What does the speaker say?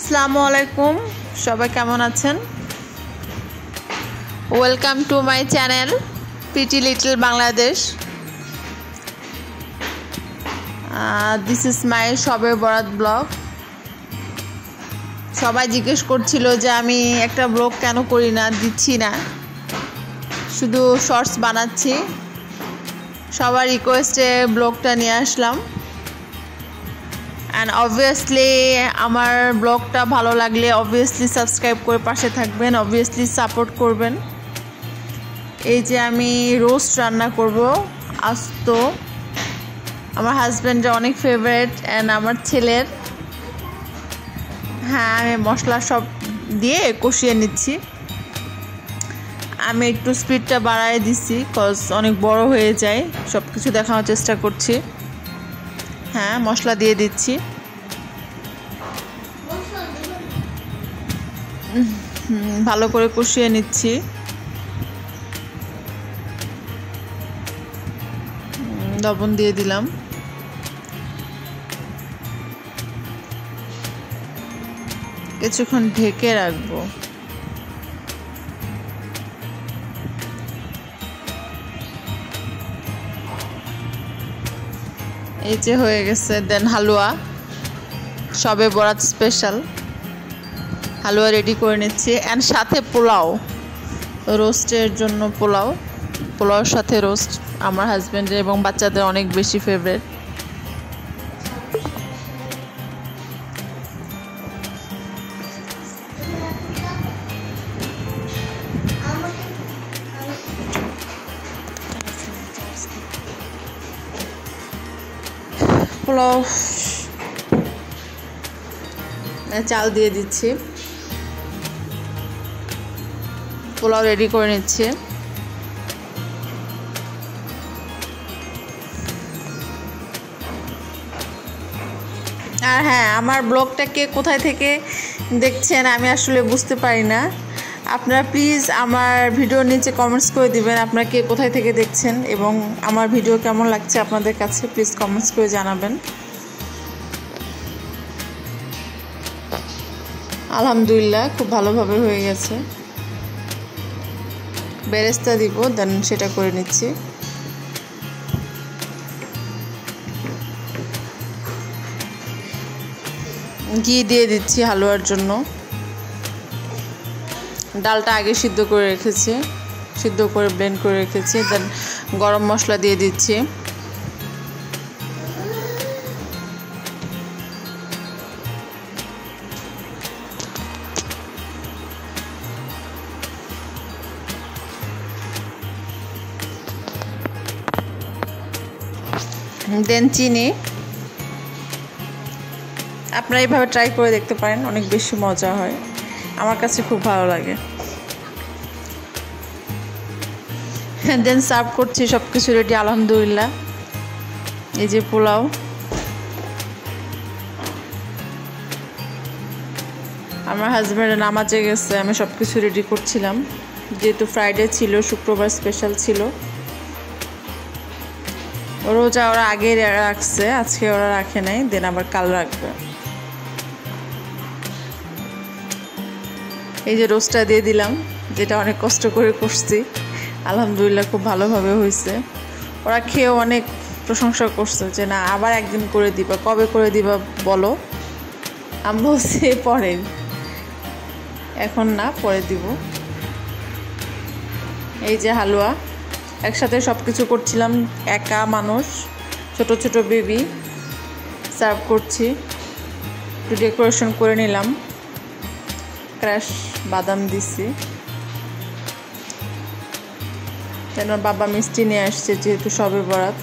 আসসালামু আলাইকুম, সবাই কেমন আছেন? Welcome to my channel PT little Bangladesh. This is my Shab-e-Barat blog. সবাই জিজ্ঞেস করছিল যে আমি একটা ব্লগ কেন করি না, দিচ্ছি না, শুধু শর্টস বানাচ্ছি। সবার রিকোয়েস্টে ব্লগটা নিয়ে আসলাম। অ্যান্ড অবভিয়াসলি আমার ব্লগটা ভালো লাগলে অবভিয়াসলি সাবস্ক্রাইব করে পাশে থাকবেন, অবভিয়াসলি সাপোর্ট করবেন। এই যে আমি রোস্ট রান্না করব আস্ত, আমার হাজব্যান্ডের অনেক ফেভারিট অ্যান্ড আমার ছেলের। হ্যাঁ, আমি মশলা সব দিয়ে কষিয়ে নিচ্ছি। আমি একটু স্পিডটা বাড়ায় দিচ্ছি কজ অনেক বড় হয়ে যায়, সব কিছু দেখানোর চেষ্টা করছি। হ্যাঁ, মশলা দিয়ে দিচ্ছি। ভালো করে কষিয়ে নিচ্ছি। লবণ দিয়ে দিলাম। কিছুক্ষণ ঢেকে রাখবো। এই যে হয়ে গেছে। দেন হালুয়া, শবে বরাত স্পেশাল হালুয়া রেডি করে নিচ্ছি। অ্যান্ড সাথে পোলাও, রোস্টের জন্য পোলাওর সাথে রোস্ট আমার হাজব্যান্ডের এবং বাচ্চাদের অনেক বেশি ফেভারিট। পোলাও চাল দিয়ে দিচ্ছি, পোলাও রেডি করে নিচ্ছি। আর হ্যাঁ, আমার ব্লগটাকে কোথায় থেকে দেখছেন আমি আসলে বুঝতে পারি না। আপনারা প্লিজ আমার ভিডিওর নিচে কমেন্টস করে দিবেন আপনারা কে কোথায় থেকে দেখছেন এবং আমার ভিডিও কেমন লাগছে আপনাদের কাছে, প্লিজ কমেন্টস করে জানাবেন। আলহামদুলিল্লাহ খুব ভালোভাবে হয়ে গেছে। বেরেস্তা দিব, দেন সেটা করে নিচ্ছি। ঘি দিয়ে দিচ্ছি হালুয়ার জন্য। ডালটা আগে সিদ্ধ করে রেখেছি, সিদ্ধ করে ব্লেন্ড করে রেখেছি। দেন গরম মশলা দিয়ে দিচ্ছি। দেন চিনি। আপনারা এইভাবে ট্রাই করে দেখতে পারেন, অনেক বেশি মজা হয়, আমার কাছে খুব ভালো লাগে। দেন সার্ভ করছি, সব কিছু রেডি আলহামদুলিল্লাহ। এই যে পোলাও, আমার হাজব্যান্ড নামাজে গেছে, আমি সব কিছু রেডি করছিলাম যেহেতু ফ্রাইডে ছিল, শুক্রবার স্পেশাল ছিল। রোজা ওরা আগে রাখছে, আজকে ওরা রাখে নাই, দেন আবার কাল রাখবে। এই যে রোস্টটা দিয়ে দিলাম, যেটা অনেক কষ্ট করে করছি, আলহামদুলিল্লাহ খুব ভালোভাবে হয়েছে। ওরা খেয়েও অনেক প্রশংসা করছে যে না আবার একদিন করে দিবা, কবে করে দিবা বলো। আমি বলছি পরে, এখন না, পরে দিব। এই যে হালুয়া, একসাথে সব কিছু করছিলাম, একা মানুষ, ছোট ছোট বেবি, সার্ভ করছি। একটু ডেকোরেশন করে নিলাম, ক্রাশ বাদাম দিছি। কেন বাবা মিষ্টি নিয়ে আসছে যেহেতু শবে বরাত।